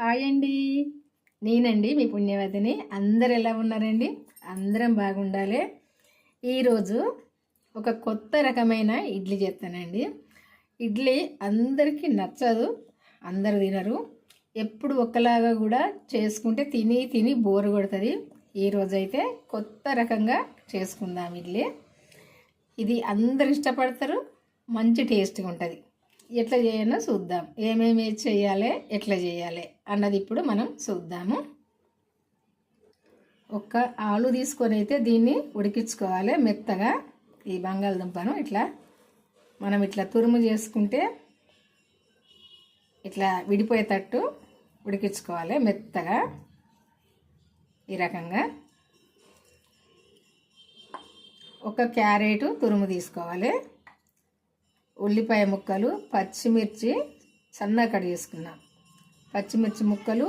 Hi అండి. నేనండి మీ పుణ్యవతిని. అందరు ఎలా ఉన్నారండి? అందరం బాగుండాలి. ఈరోజు ఒక కొత్త రకమైన ఇడ్లీ చేస్తానండి. ఇడ్లీ అందరికీ నచ్చదు, అందరు తినరు. ఎప్పుడు ఒకలాగా కూడా చేసుకుంటే తిని తిని బోరు కొడుతుంది. ఈరోజైతే కొత్త రకంగా చేసుకుందాం ఇడ్లీ. ఇది అందరు ఇష్టపడతారు, మంచి టేస్ట్గా ఉంటుంది. ఎట్లా చేయాలో చూద్దాం. ఏమేమి చేయాలి, ఎట్లా చేయాలి అన్నది ఇప్పుడు మనం చూద్దాము. ఒక ఆలు తీసుకొని అయితే దీన్ని ఉడికించుకోవాలి మెత్తగా. ఈ బంగాళదుంపను మనం ఇట్లా తురుము చేసుకుంటే ఇట్లా విడిపోయేటట్టు ఉడికించుకోవాలి మెత్తగా. ఈ రకంగా ఒక క్యారెట్ తురుము తీసుకోవాలి. ఉల్లిపాయ ముక్కలు, పచ్చిమిర్చి సన్నగా కట్ చేసుకున్నాం. పచ్చిమిర్చి ముక్కలు,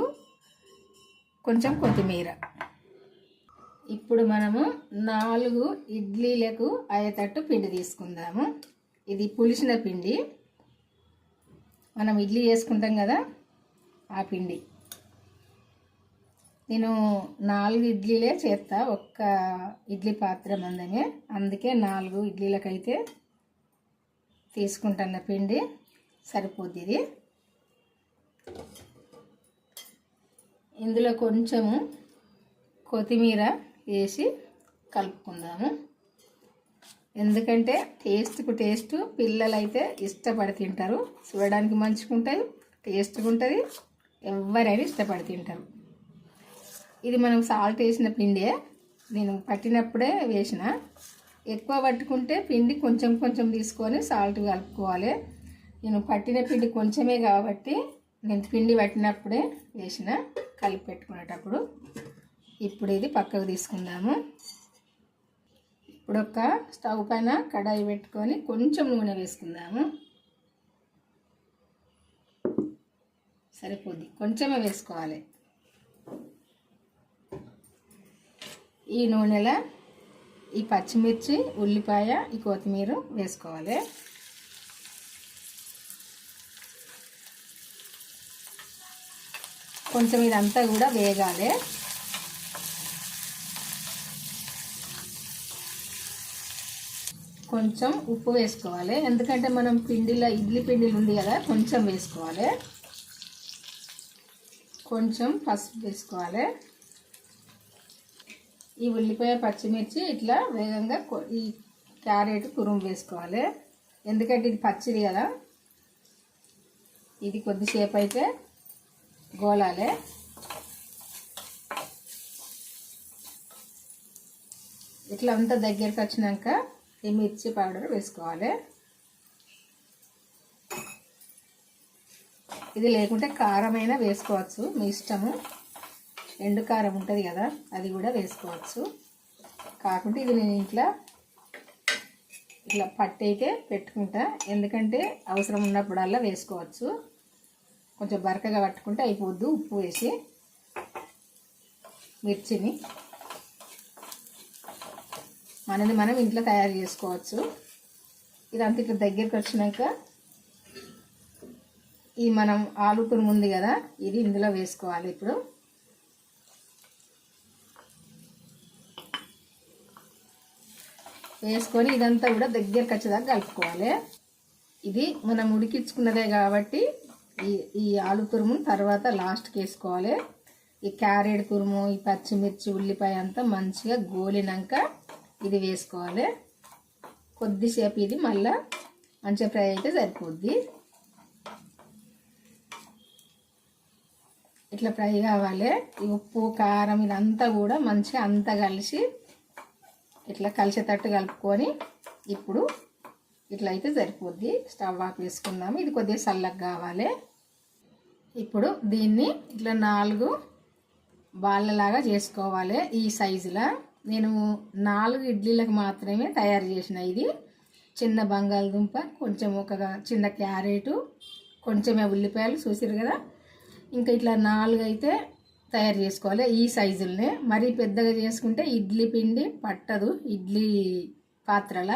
కొంచెం కొత్తిమీర. ఇప్పుడు మనము 4 ఇడ్లీలకు అయ్యేటట్టు పిండి తీసుకుందాము. ఇది పులిసిన పిండి, మనం ఇడ్లీ చేసుకుంటాం కదా ఆ పిండి. నేను 4 ఇడ్లీలే చేస్తా, ఒక్క ఇడ్లీ పాత్ర మందమే, అందుకే 4 ఇడ్లీలకైతే తీసుకుంటున్న పిండి సరిపోద్ది. ఇది ఇందులో కొంచెము కొత్తిమీర వేసి కలుపుకుందాము. ఎందుకంటే టేస్ట్కు టేస్ట్, పిల్లలైతే ఇష్టపడి తింటారు. చూడడానికి మంచిగా ఉంటుంది, టేస్ట్గా ఉంటుంది, ఎవరైనా ఇష్టపడి తింటారు. ఇది మనం సాల్ట్ వేసిన పిండే, నేను పట్టినప్పుడే వేసిన. ఎక్కువ పట్టుకుంటే పిండి కొంచెం కొంచెం తీసుకొని సాల్ట్ కలుపుకోవాలి. నేను పట్టిన పిండి కొంచెమే కాబట్టి నేను పిండి పట్టినప్పుడే వేసిన, కలిపి పెట్టుకునేటప్పుడు. ఇప్పుడు ఇది పక్కకు తీసుకుందాము. ఇప్పుడు ఒక స్టవ్ పైన కడాయి పెట్టుకొని కొంచెం నూనె వేసుకుందాము. సరిపోద్ది, కొంచెమే వేసుకోవాలి. ఈ నూనెలో ఈ పచ్చిమిర్చి, ఉల్లిపాయ, ఈ కొత్తిమీర వేసుకోవాలి. కొంచెం ఇదంతా కూడా వేగాలి. కొంచెం ఉప్పు వేసుకోవాలి, ఎందుకంటే మనం పిండిలో ఇడ్లీ పిండిలు ఉంది కదా, కొంచెం వేసుకోవాలి. కొంచెం పసుపు వేసుకోవాలి. ఈ ఉల్లిపాయ, పచ్చిమిర్చి ఇట్లా వేగంగా ఈ క్యారెట్ తురుము వేసుకోవాలి. ఎందుకంటే ఇది పచ్చిది కదా, ఇది కొద్దిసేపు అయితే గోలాలి. ఇట్లా అంతా దగ్గరికి వచ్చినాక ఈ మిర్చి పౌడర్ వేసుకోవాలి. ఇది లేకుంటే కారమైనా వేసుకోవచ్చు, మీ ఇష్టము. ఎండు కారం ఉంటుంది కదా, అది కూడా వేసుకోవచ్చు. కాకుంటే ఇది నేను ఇట్లా పట్టి అయితే పెట్టుకుంటా, ఎందుకంటే అవసరం ఉన్నప్పుడల్లా వేసుకోవచ్చు. కొంచెం బరకగా పట్టుకుంటే అయిపోద్దు. ఉప్పు వేసి మిర్చిని మనం ఇంట్లో తయారు చేసుకోవచ్చు. ఇదంతా ఇట్లా దగ్గరికి వచ్చినాక ఈ మనం ఆలు తురుము ఉంది కదా, ఇది ఇందులో వేసుకోవాలి. ఇప్పుడు వేసుకొని ఇదంతా కూడా దగ్గరకు వచ్చేదాకా కలుపుకోవాలి. ఇది మనం ఉడికించుకున్నదే కాబట్టి ఈ ఆలు తురుము తర్వాత లాస్ట్కి వేసుకోవాలి. ఈ క్యారెట్ తురుము, ఈ పచ్చిమిర్చి, ఉల్లిపాయ అంతా మంచిగా గోలినాక ఇది వేసుకోవాలి. కొద్దిసేపు ఇది మళ్ళీ మంచిగా ఫ్రై అయితే సరిపోద్ది. ఇట్లా ఫ్రై కావాలి. ఈ ఉప్పు, కారం ఇదంతా కూడా మంచిగా అంతా కలిసి ఇట్లా కలిసేటట్టు కలుపుకొని ఇప్పుడు ఇట్లా అయితే సరిపోద్ది. స్టవ్ ఆఫ్ వేసుకుందాము. ఇది కొద్దిగా చల్లగా కావాలి. ఇప్పుడు దీన్ని ఇట్లా 4 బాళ్ళలాగా చేసుకోవాలి. ఈ సైజులో నేను 4 ఇడ్లీలకు మాత్రమే తయారు చేసిన. ఇది చిన్న బంగాళదుంప, కొంచెం ఒక చిన్న క్యారెట్, కొంచెమే ఉల్లిపాయలు చూసారు కదా. ఇంకా ఇట్లా 4 అయితే తయారు చేసుకోవాలి ఈ సైజులనే. మరీ పెద్దగా చేసుకుంటే ఇడ్లీ పిండి పట్టదు ఇడ్లీ పాత్రల,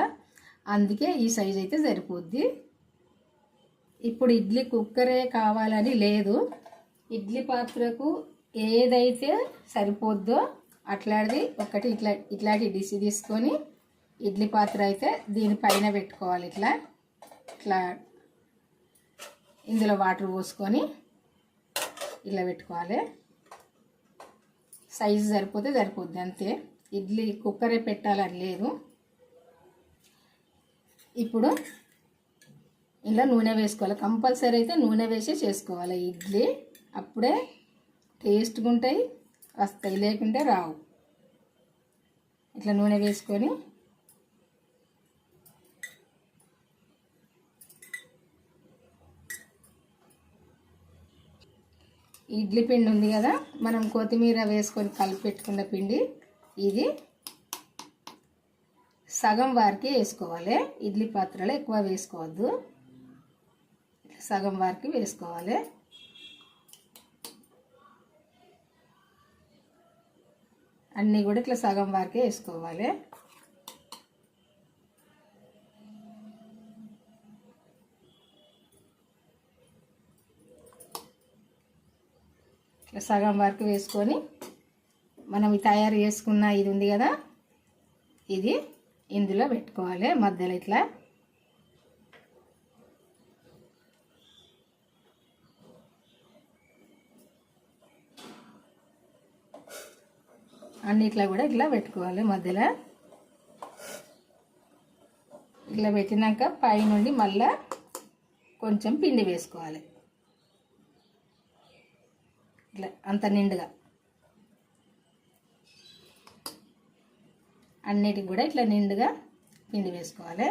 అందుకే ఈ సైజు అయితే సరిపోద్ది. ఇప్పుడు ఇడ్లీ కుక్కరే కావాలని లేదు, ఇడ్లీ పాత్రకు ఏదైతే సరిపోద్దో అట్లాంటిది ఒకటి ఇట్లాంటి డిష్ తీసుకొని ఇడ్లీ పాత్ర అయితే దీనిపైన పెట్టుకోవాలి. ఇట్లా ఇందులో వాటర్ పోసుకొని ఇలా పెట్టుకోవాలి. సైజు సరిపోద్ది అంతే. ఇడ్లీ కుక్కరే పెట్టాలని లేదు. ఇప్పుడు ఇలా నూనె వేసుకోవాలి. కంపల్సరీ అయితే నూనె వేసి చేసుకోవాలి ఇడ్లీ. అప్పుడే టేస్ట్గా ఉంటాయి, వస్తాయి, లేకుంటే రావు. ఇట్లా నూనె వేసుకొని ఇడ్లీ పిండి ఉంది కదా, మనం కొత్తిమీర వేసుకొని కలిపి పెట్టుకున్న పిండి ఇది సగం వారికి వేసుకోవాలి. ఇడ్లీ పాత్రలో ఎక్కువ వేసుకోవద్దు, సగం వారికి వేసుకోవాలి. అన్నీ కూడా ఇట్లా సగం వారికి వేసుకోవాలి. ఇట్లా సగం వరకు వేసుకొని మనం తయారు చేసుకున్న ఇది ఉంది కదా, ఇది ఇందులో పెట్టుకోవాలి. మధ్యలో ఇట్లా అన్నిట్లా కూడా ఇట్లా పెట్టుకోవాలి. మధ్యలో ఇట్లా పెట్టినాక పైనుండి మళ్ళా కొంచెం పిండి వేసుకోవాలి. ఇట్లా అంత నిండుగా అన్నిటికి కూడా ఇట్లా నిండుగా పిండి వేసుకోవాలి.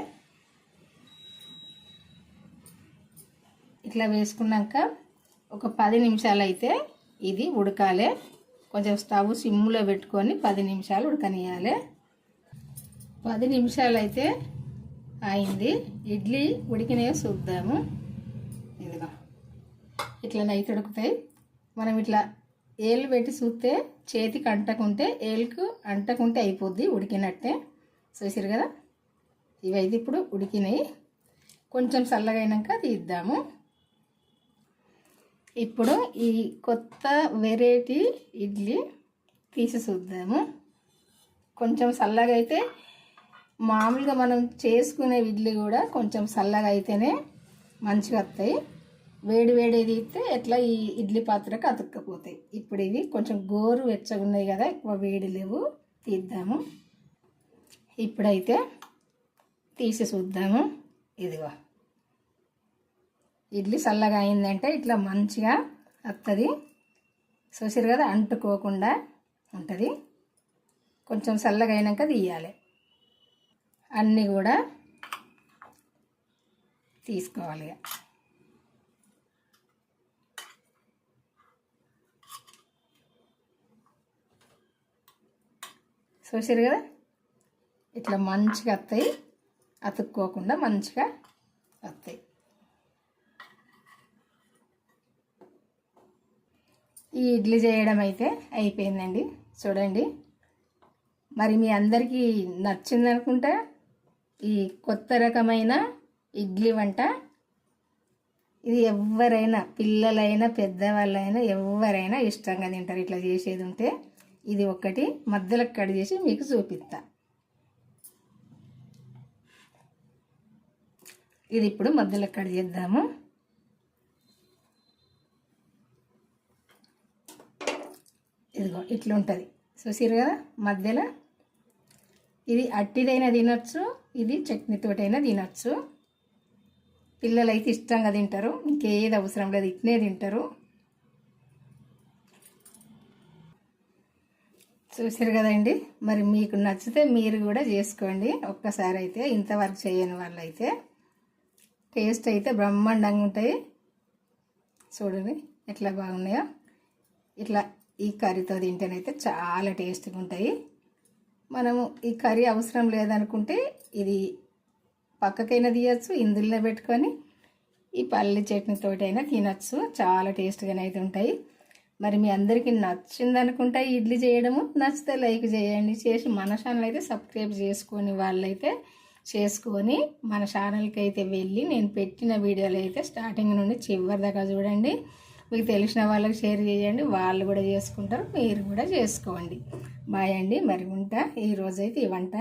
ఇట్లా వేసుకున్నాక ఒక 10 నిమిషాలు అయితే ఇది ఉడకాలి. కొంచెం స్టవ్ సిమ్లో పెట్టుకొని 10 నిమిషాలు ఉడకనియాలి. 10 నిమిషాలు అయితే అయింది. ఇడ్లీ ఉడికినవి చూద్దాము. ఇదిగో ఇట్లనైతే ఉడుకుతాయి. మనం ఇట్లా ఏళ్ళు పెట్టి చూస్తే చేతికి అంటకుంటే, ఏళ్ళకు అంటకుంటే అయిపోద్ది, ఉడికినట్టే. చూసారు కదా, ఇవైతే ఇప్పుడు ఉడికినాయి. కొంచెం చల్లగా అయినాక తీద్దాము. ఇప్పుడు ఈ కొత్త వెరైటీ ఇడ్లీ తీసి చూద్దాము. కొంచెం చల్లగా అయితే, మామూలుగా మనం చేసుకునే ఇడ్లీ కూడా కొంచెం చల్లగా అయితేనే మంచిగా వస్తాయి. వేడి తీస్తే ఎట్లా ఈ ఇడ్లీ పాత్రకు అతుక్కపోతాయి. ఇప్పుడు ఇవి కొంచెం గోరు వెచ్చగా ఉన్నాయి కదా, ఎక్కువ వేడి లేవు. తీద్దాము. ఇప్పుడైతే తీసి చూద్దాము. ఇదిగో ఇడ్లీ చల్లగా అయిందంటే ఇట్లా మంచిగా వస్తుంది. చూసారు కదా, అంటుకోకుండా ఉంటుంది. కొంచెం చల్లగా అయినాక తీయాలి. అన్నీ కూడా తీసుకోవాలి. చూసారు కదా, ఇట్లా మంచిగా వస్తాయి, అతుక్కోకుండా మంచిగా వస్తాయి. ఈ ఇడ్లీ చేయడం అయితే అయిపోయిందండి. చూడండి, మరి మీ అందరికీ నచ్చిందనుకుంటా ఈ కొత్త రకమైన ఇడ్లీ వంట. ఇది ఎవరైనా, పిల్లలైనా పెద్దవాళ్ళైనా ఎవరైనా ఇష్టంగా తింటారు. ఇట్లా చేసేది ఉంటే ఇది ఒక్కటి మధ్యలో కట్ చేసి మీకు చూపిస్తా. ఇది ఇప్పుడు మధ్యలో కట్ చేద్దాము. ఇదిగో ఇట్లా ఉంటుంది. చూసిరు కదా, మధ్యలో ఇది అట్టిదైనా తినొచ్చు, ఇది చట్నీతోటైనా తినొచ్చు. పిల్లలు అయితే ఇష్టంగా తింటారు, ఇంకేది అవసరం లేదు, ఇట్నే తింటారు. చూసారు కదండి, మరి మీకు నచ్చితే మీరు కూడా చేసుకోండి ఒక్కసారి అయితే. ఇంతవరకు చేయని వాళ్ళు అయితే టేస్ట్ అయితే బ్రహ్మాండంగా ఉంటాయి. చూడండి ఎట్లా బాగున్నాయో. ఇట్లా ఈ కర్రీతో తింటేనైతే చాలా టేస్ట్గా ఉంటాయి. మనము ఈ కర్రీ అవసరం లేదనుకుంటే ఇది పక్కకైనా తీయచ్చు, ఇందులో పెట్టుకొని ఈ పల్లి చట్నీతోటైనా తినచ్చు. చాలా టేస్ట్గానే అయితే ఉంటాయి. మరి మీ అందరికీ నచ్చిందనుకుంటా ఇడ్లీ చేయడము. నచ్చితే లైక్ చేయండి, చేసి మన ఛానల్ అయితే సబ్స్క్రైబ్ చేసుకొని వాళ్ళైతే చేసుకొని మన ఛానల్కి అయితే వెళ్ళి నేను పెట్టిన వీడియోలు అయితే స్టార్టింగ్ నుండి చివరి దాకా చూడండి. మీకు తెలిసిన వాళ్ళకి షేర్ చేయండి, వాళ్ళు కూడా చేసుకుంటారు, మీరు కూడా చేసుకోండి. బాయ్ అండి, మరి ఉంటా. ఈరోజైతే ఈ వంట